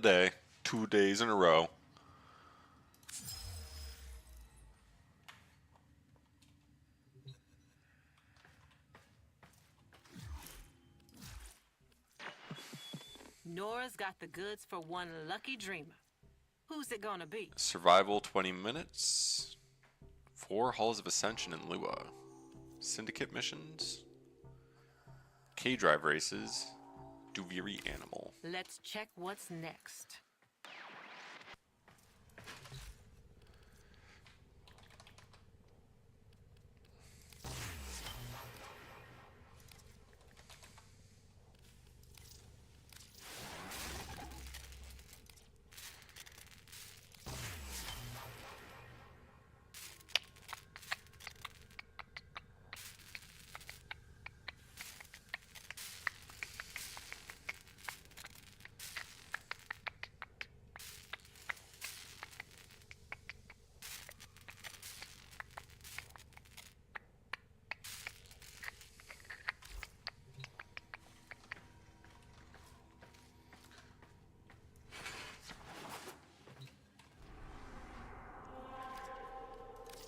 Day, 2 days in a row. Nora's got the goods for one lucky dreamer. Who's it gonna be? Survival 20 minutes. 4 Halls of Ascension in Lua. Syndicate missions. K-Drive races. Duviri Animal. Let's check what's next.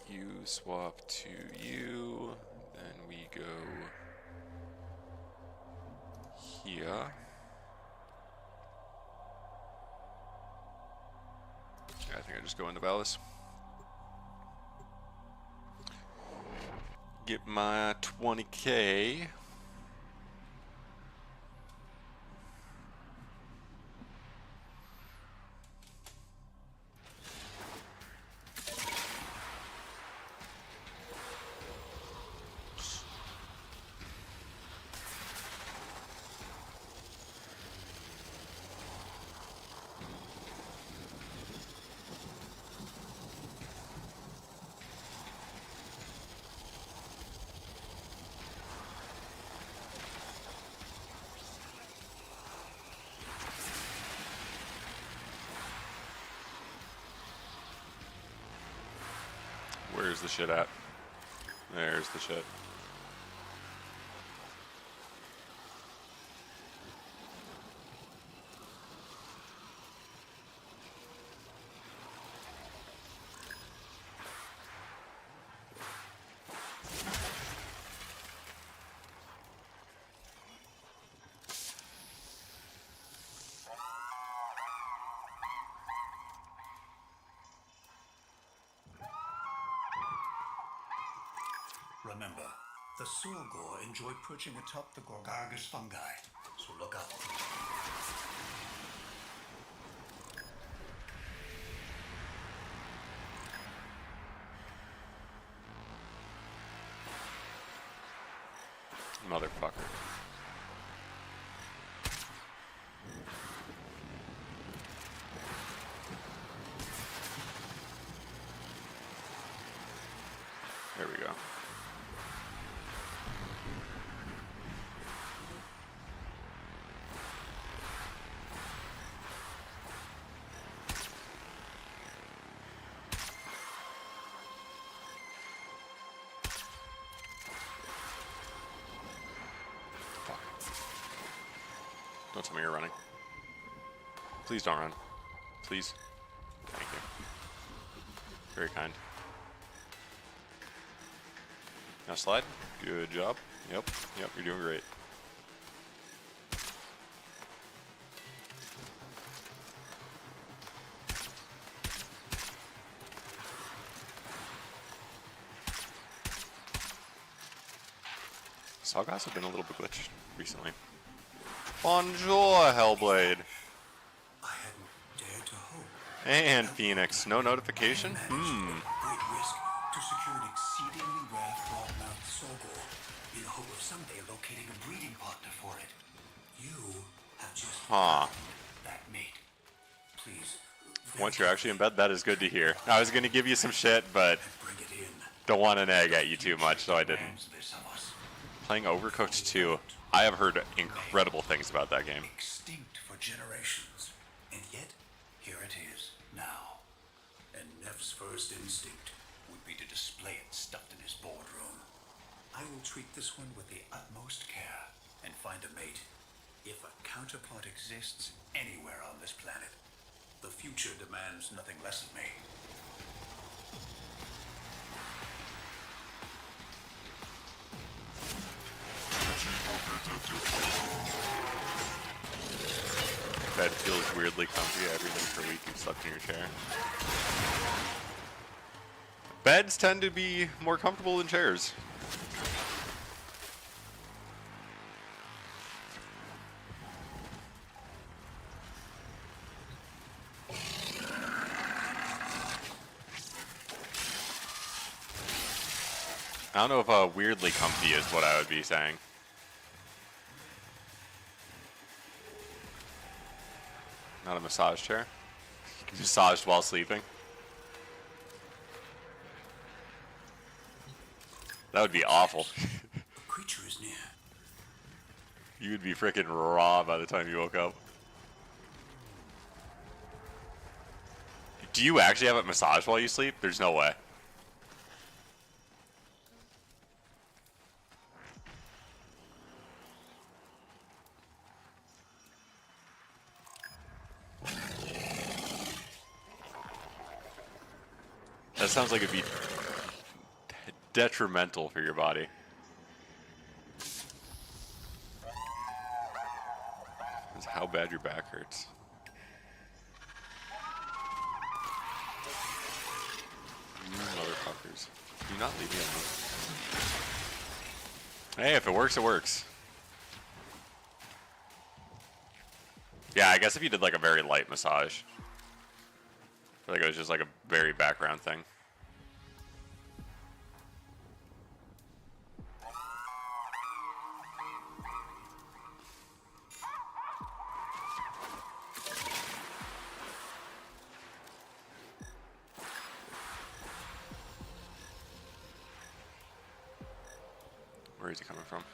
You swap to you. Then we go here. I think I just go into Valis. Get my 20k. Where's the shit at? There's the shit. Remember, the Sorgor enjoy perching atop the Gorgargus fungi, so look out. Motherfucker. There we go. Don't tell me you're running. Please don't run. Please. Thank you. Very kind. Now slide. Good job. Yep, you're doing great. Sawgrass have been a little bit glitched recently. Bonjour, Hellblade. I hadn't dared to hope. And Phoenix. No notification? Great risk to secure an exceedingly rare broad-mouthed Sorgor in the hope of someday locating a breeding partner for it. You have just found that mate. Please. Once you're actually in bed, that is good to hear. I was going to give you some shit, but Bring it in. don't want an egg at you too much, so I didn't. This of us. Playing Overcooked 2, I have heard incredible things about that game. Extinct for generations. And yet, here it is, now. And Neff's first instinct would be to display it stuffed in his boardroom. I will treat this one with the utmost care and find a mate if a counterpart exists anywhere on this planet, the future demands nothing less of me. Bed feels weirdly comfy. Everything for a week you've slept in your chair. Beds tend to be more comfortable than chairs. I don't know if weirdly comfy is what I would be saying. Not a massage chair. Massaged while sleeping. That would be awful. A creature is near. You would be freaking raw by the time you woke up. Do you actually have it massaged while you sleep? There's no way. That sounds like it'd be detrimental for your body. That's how bad your back hurts. You motherfuckers. Do not leave me alone. Hey, if it works, it works. Yeah, I guess if you did like a very light massage. I feel like it was just like a very background thing. Where is he coming from? Is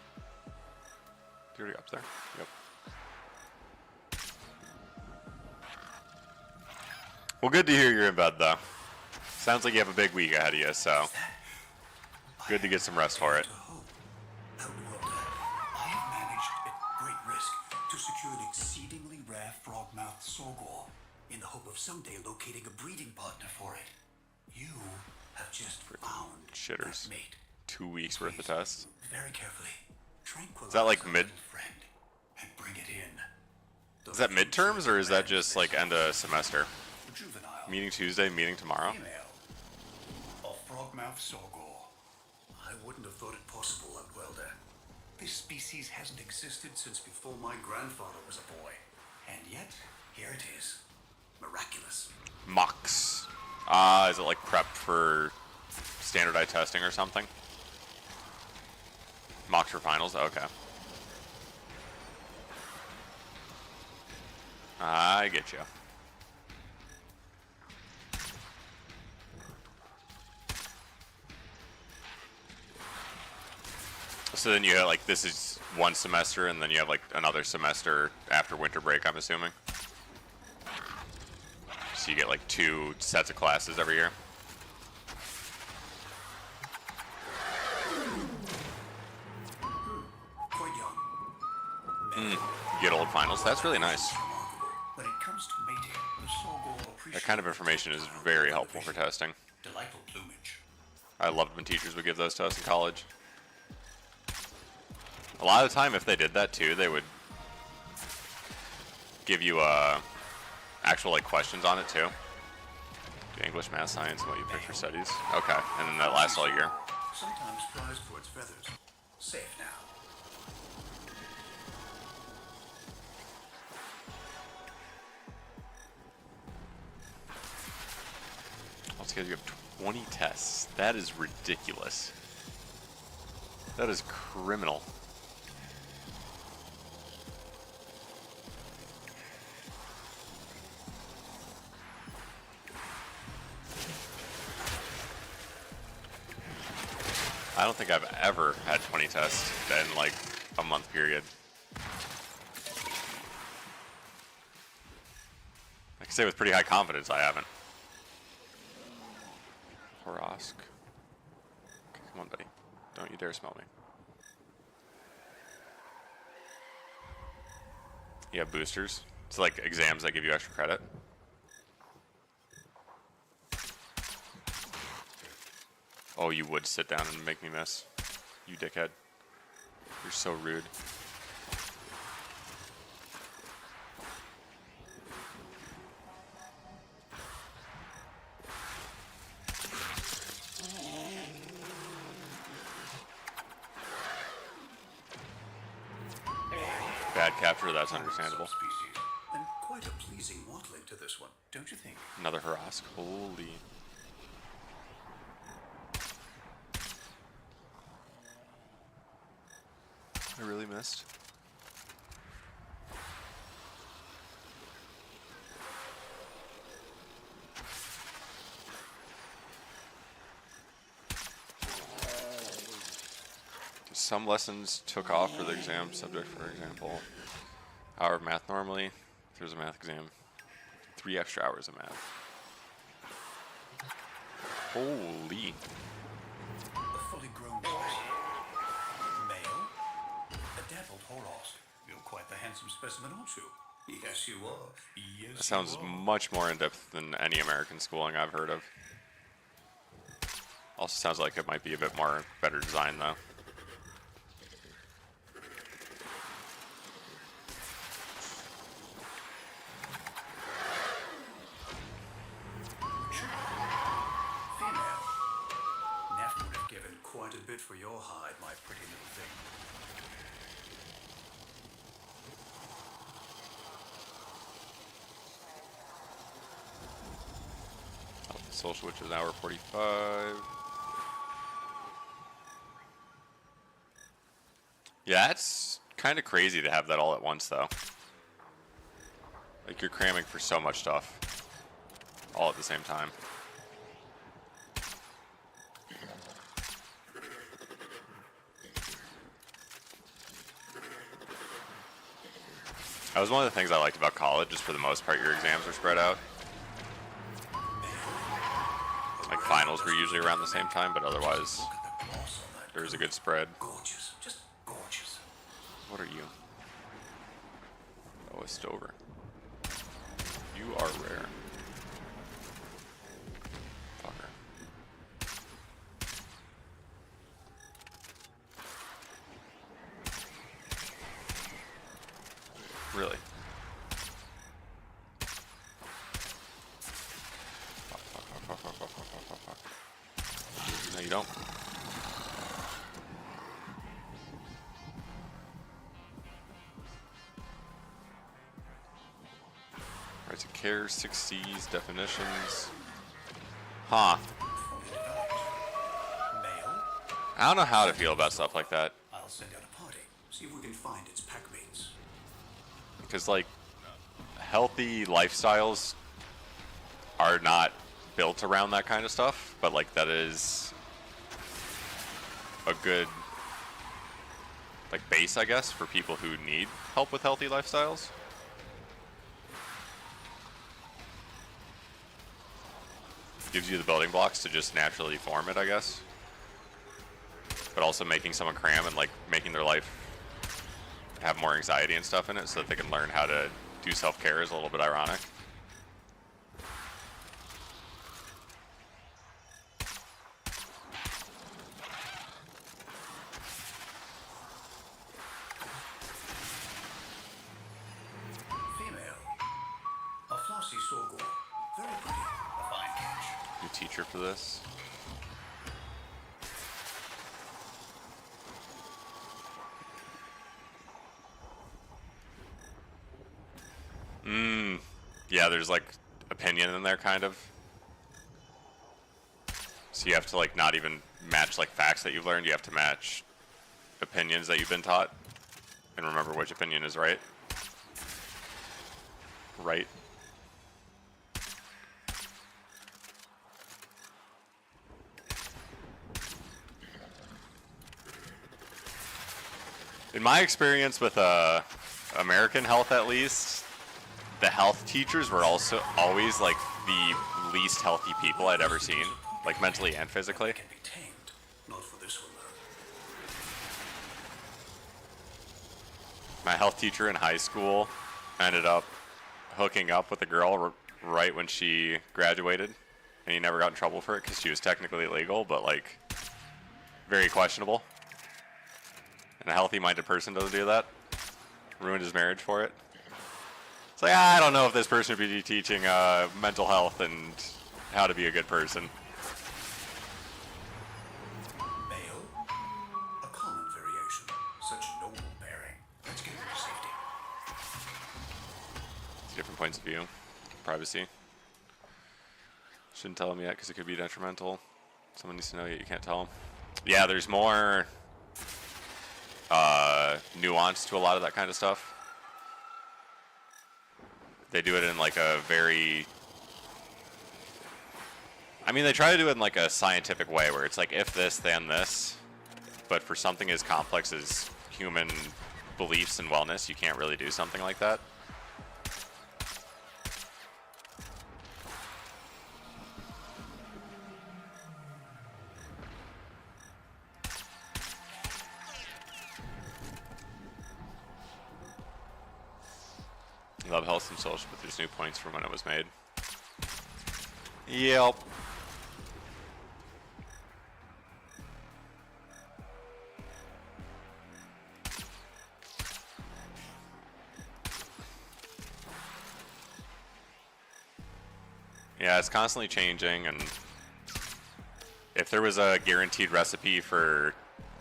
he already up there? Yep. Well, good to hear you're in bed, though. Sounds like you have a big week ahead of you, so good to get some rest for it. I have managed at great risk to secure an exceedingly rare frog-mouthed sorghole in the hope of someday locating a breeding partner for it. You have just found Shitters. that mate. 2 weeks worth of tests. Very carefully. Tranquilize Is that like our mid? little friend and bring it in. The Is that midterms or is that future just like end of semester? juvenile Meeting Tuesday, meeting tomorrow? female. A frog-mouthed sorghole. I wouldn't have thought it possible, Outwelder. This species hasn't existed since before my grandfather was a boy. And yet, here it is. Miraculous. Mocks. Is it like prepped for standardized testing or something? Mocks for finals? Okay. I get you. So then you have like, this is one semester and then you have like another semester after winter break, I'm assuming. So you get like 2 sets of classes every year. Quite young. You get old finals. That's really nice. When it comes to mating, the sorghole appreciates That kind of information is very helpful for testing. delightful plumage. I loved when teachers would give those to us in college. A lot of the time, if they did that too, they would give you actual like questions on it too. Do English, math, science, and what you pick for studies. Okay, and then that lasts all year. Sometimes prized for its feathers. Safe now. Altogether, you have 20 tests. That is ridiculous. That is criminal. I don't think I've ever had 20 tests in like a month period. I can say with pretty high confidence I haven't. Horosk. Okay, come on, buddy. Don't you dare smell me. You have boosters. It's like exams that give you extra credit. Oh, you would sit down and make me miss. You dickhead. You're so rude. Bad capture, that's understandable. Species, and quite a pleasing mottling to this one, don't you think? Another Harask. Holy. I really missed. Some lessons took off for the exam subject, for example. Hour of math normally. If there's a math exam, 3 extra hours of math. Holy. A fully grown person. Male. A dappled Horosk. You're quite the handsome specimen, aren't you? Yes, you are. Yes, That sounds you are. much more in-depth than any American schooling I've heard of. Also sounds like it might be a bit more better design, though. Female. Neff would have given quite a bit for your hide, my pretty little thing. Social, which is hour 45. Yeah, it's kind of crazy to have that all at once, though. Like, you're cramming for so much stuff all at the same time. That was one of the things I liked about college, just for the most part, your exams were spread out. Like, finals were usually around the same time, but otherwise, Look at the gloss on that. there was a good spread. Gorgeous. Just gorgeous. What are you? Oh, a Stover. You are rare. Fucker. Really? Fuck. No, you don't. Right to care, 6Cs, definitions. Huh. Male. I don't know how to feel about stuff like that. I'll send out a party. See if we can find its pack mates. Because, like, healthy lifestyles are not built around that kind of stuff, but, like, that is a good, like, base, I guess, for people who need help with healthy lifestyles. Gives you the building blocks to just naturally form it, I guess. But also making someone cram and, like, making their life have more anxiety and stuff in it so that they can learn how to do self-care is a little bit ironic. Female. A flossy sorghum. Very pretty. A fine catch. New teacher for this. Yeah, there's like opinion in there, kind of. So you have to like not even match like facts that you've learned. You have to match opinions that you've been taught, and remember which opinion is right. Right. In my experience with American health, at least, the health teachers were also always like the least healthy people I'd ever seen, like mentally and physically. Can be tamed. Not for this one, though. My health teacher in high school ended up hooking up with a girl right when she graduated, and he never got in trouble for it because she was technically legal, but like very questionable. And a healthy-minded person doesn't do that. Ruined his marriage for it. It's like, I don't know if this person would be teaching mental health and how to be a good person. Male, a common variation. Such noble bearing. Let's get into safety. Different points of view. Privacy. Shouldn't tell him yet because it could be detrimental. Someone needs to know yet you can't tell him. Yeah, there's more nuance to a lot of that kind of stuff. They do it in like a very... I mean, they try to do it in like a scientific way where it's like, if this, then this. But for something as complex as human beliefs and wellness, you can't really do something like that. Love health and social, but there's new points from when it was made. Yep. Yeah, it's constantly changing, and if there was a guaranteed recipe for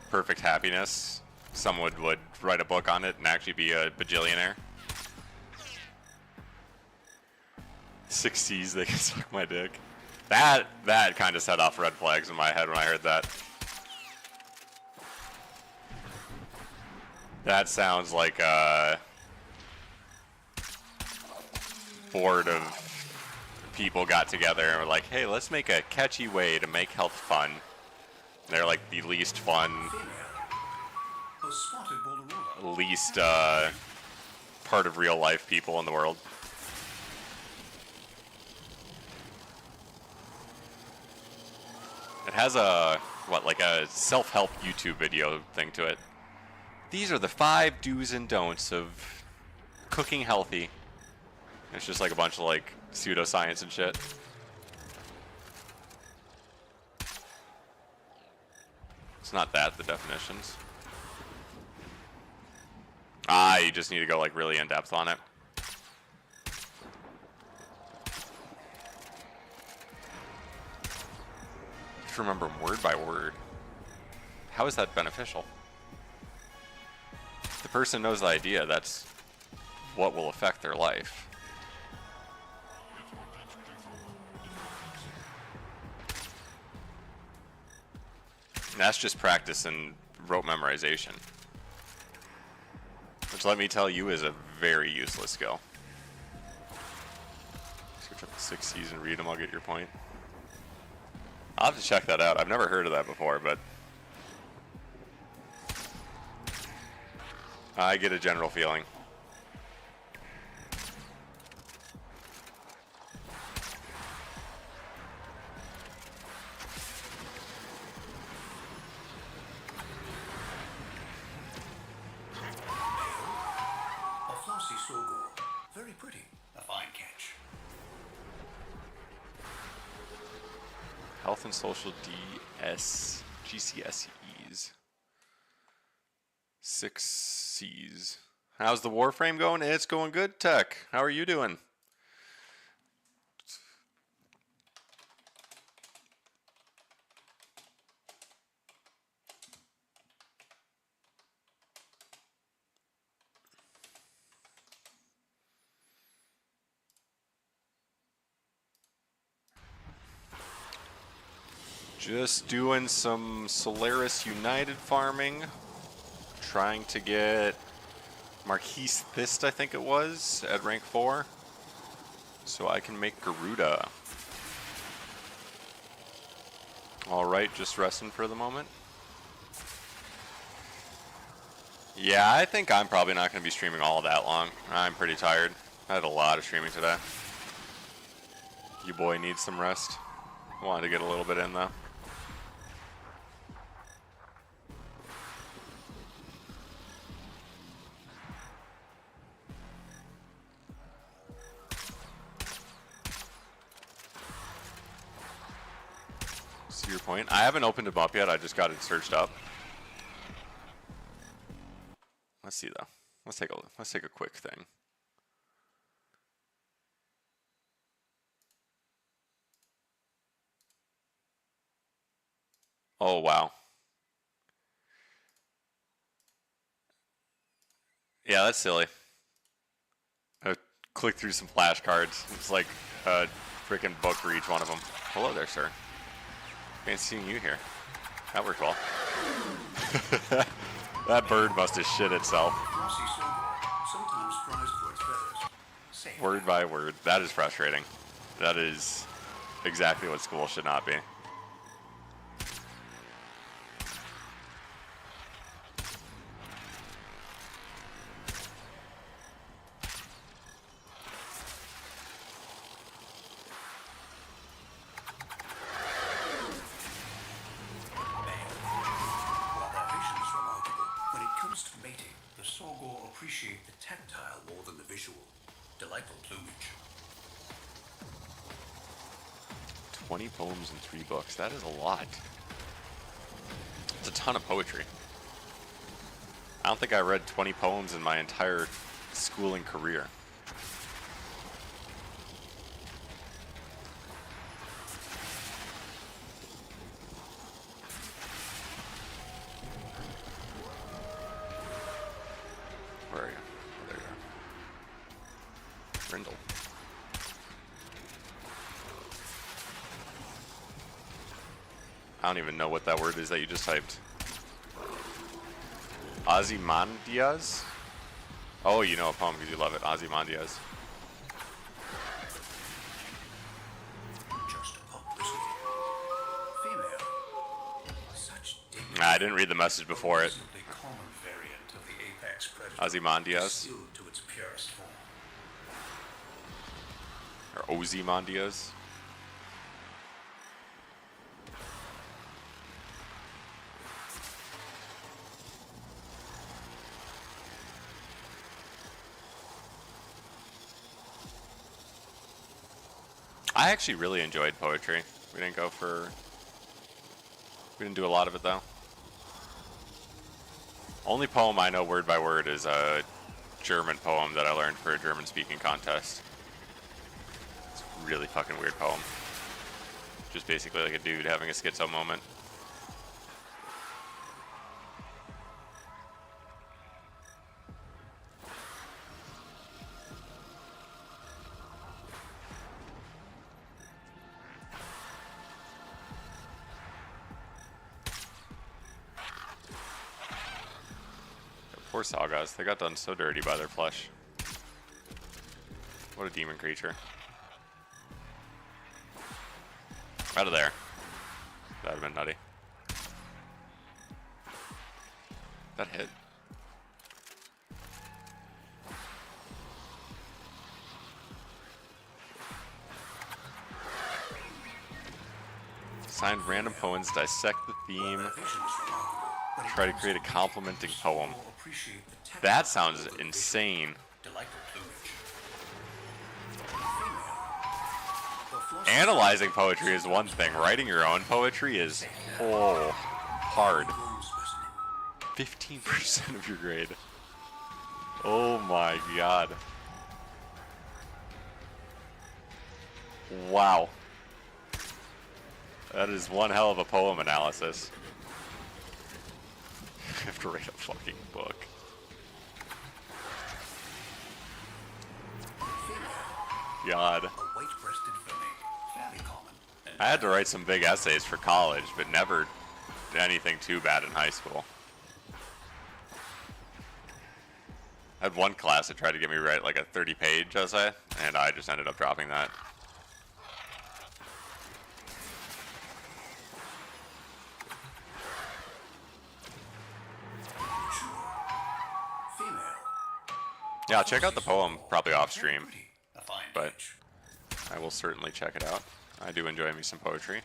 perfect happiness, someone would write a book on it and actually be a bajillionaire. 6 C's, they can suck my dick. That kind of set off red flags in my head when I heard that. That sounds like a board of people got together and were like, hey, let's make a catchy way to make health fun. They're like the least fun, A spotted Bolorula. least part of real life people in the world. It has a, like a self-help YouTube video thing to it. These are the 5 do's and don'ts of cooking healthy. It's just like a bunch of like pseudoscience and shit. It's not that, the definitions. You just need to go like really in depth on it. Just remember them word by word. How is that beneficial? If the person knows the idea, that's what will affect their life. And that's just practice and rote memorization. Which, let me tell you, is a very useless skill. Search up the 6 C's and read them, I'll get your point. I'll have to check that out. I've never heard of that before, but I get a general feeling. A flossy Sorghum. Very pretty. A fine catch. Health and social GCSEs. 6 C's. How's the Warframe going? It's going good, Tech. How are you doing? Just doing some Solaris United farming. Trying to get Marquise Thist, I think it was, at rank 4. So I can make Garuda. Alright, just resting for the moment. Yeah, I think I'm probably not going to be streaming all that long. I'm pretty tired. I had a lot of streaming today. You boy needs some rest. Wanted to get a little bit in though. see your point. I haven't opened them up yet. I just got it searched up. Let's see though. Let's take a quick thing. Oh wow. Yeah, that's silly. I click through some flashcards. It's like a freaking book for each one of them. Hello there, sir. Fancy seeing you here. That worked well. That bird must have shit itself. Word by word. That is frustrating. That is exactly what school should not be. Appreciate the tactile more than the visual. Delightful plumage. 20 poems and 3 books. That is a lot. It's a ton of poetry. I don't think I read 20 poems in my entire schooling career. I don't even know what that word is that you just typed. Ozymandias? Oh, you know a poem because you love it. Ozymandias. Nah, I didn't read the message before it. Ozymandias. Or Ozymandias. I actually really enjoyed poetry. We didn't do a lot of it though. Only poem I know word by word is a German poem that I learned for a German speaking contest. It's a really fucking weird poem. Just basically like a dude having a schizo moment. Poor Sagas, they got done so dirty by their flesh. What a demon creature. Out of there. That would have been nutty. That hit. Signed random poems, dissect the theme, try to create a complementing poem. That sounds insane. Analyzing poetry is one thing. Writing your own poetry is hard. 15% of your grade. Oh my god. Wow. That is one hell of a poem analysis. I have to write a fucking book. God. I had to write some big essays for college, but never anything too bad in high school. I had one class that tried to get me to write like a 30-page essay, and I just ended up dropping that. Yeah, I'll check out the poem probably off stream, but I will certainly check it out. I do enjoy me some poetry.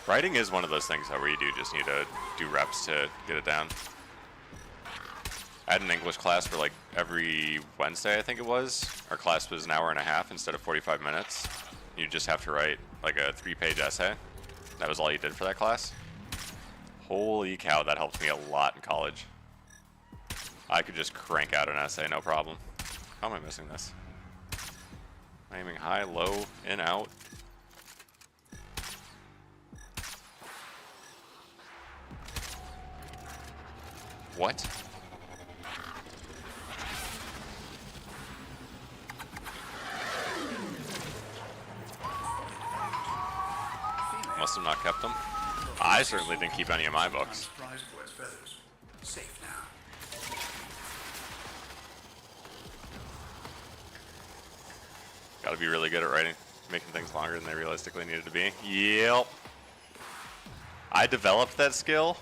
Writing is one of those things, though, where you do just need to do reps to get it down. I had an English class for like every Wednesday, I think it was. Our class was an hour and a half instead of 45 minutes. You just have to write like a 3-page essay. That was all you did for that class. Holy cow, that helped me a lot in college. I could just crank out an essay, no problem. How am I missing this? Aiming high, low, in, out. What? Must have not kept them. I certainly didn't keep any of my books. Prized for its feathers. Safe now. Gotta be really good at writing, making things longer than they realistically needed to be. Yep. I developed that skill,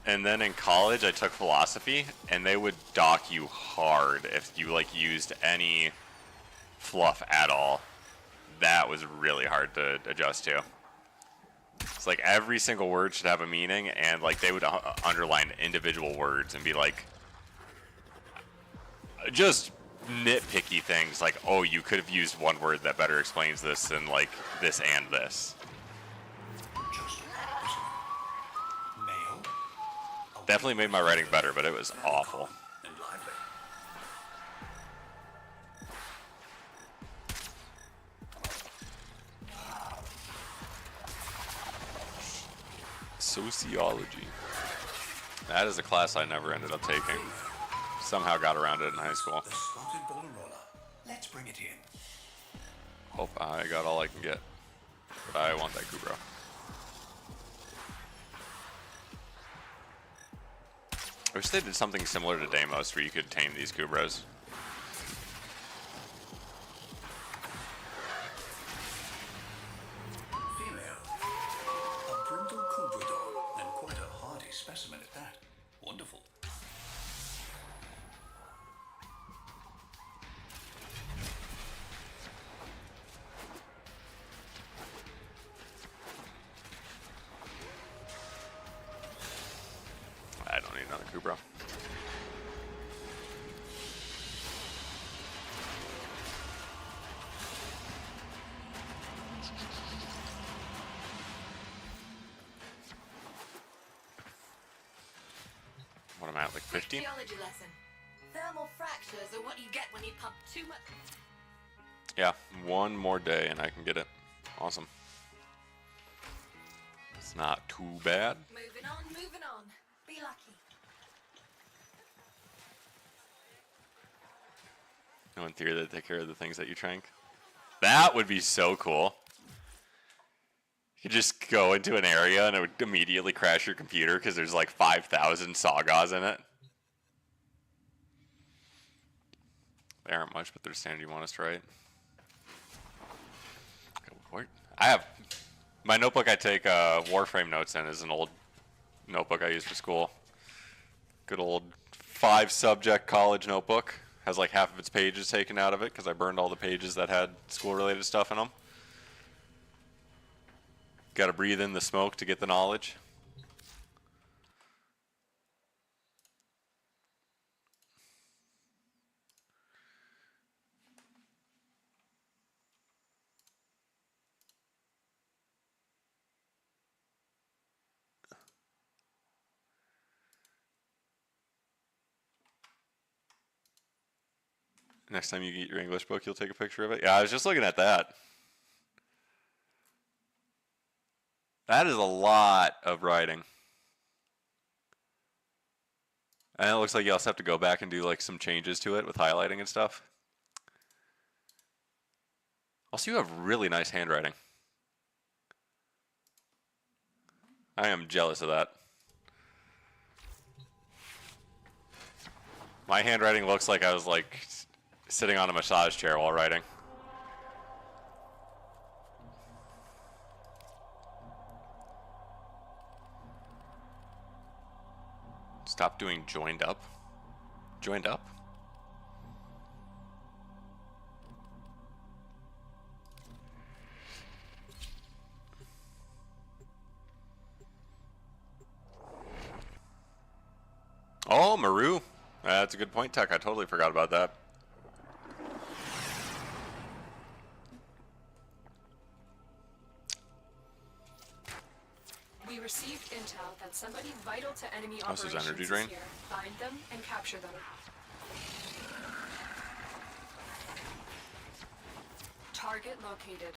and then in college I took philosophy, and they would dock you hard if you like used any fluff at all. That was really hard to adjust to. It's like every single word should have a meaning, and like they would underline individual words and be like, just nitpicky things like, oh, you could have used one word that better explains this than like this and this. Just listen. Male. Definitely made my writing better, but it was awful. And lively. Sociology. That is a class I never ended up taking. Somehow got around it in high school. The spotted bowler roller. Let's bring it in. Hope I got all I can get. But I want that Kubro. I wish they did something similar to Deimos where you could tame these Kubros. Female. A brindle cougar dog, and quite a hardy specimen at that. Wonderful. I don't need another Kubro. What am I at, like 15? Geology lesson. Thermal fractures are what you get when you pump too much. Yeah, one more day and I can get it. Awesome. It's not too bad. Moving on, moving on. Be lucky. No, in theory, they take care of the things that you trank. That would be so cool. You just go into an area and it would immediately crash your computer because there's like 5,000 Sagas in it. They aren't much, but they're standard you want us to write. I have my notebook I take Warframe notes in is an old notebook I use for school. Good old 5-subject college notebook. Has like half of its pages taken out of it because I burned all the pages that had school-related stuff in them. Got to breathe in the smoke to get the knowledge. Next time you get your English book, you'll take a picture of it. Yeah, I was just looking at that. That is a lot of writing. And it looks like you also have to go back and do like some changes to it with highlighting and stuff. Also, you have really nice handwriting. I am jealous of that. My handwriting looks like I was like sitting on a massage chair while writing. Stop doing joined up. Joined up? Oh, Maru. That's a good point, Tech. I totally forgot about that. We received intel that somebody vital to enemy This is operations energy is drain. here. Find them and capture them. Target located.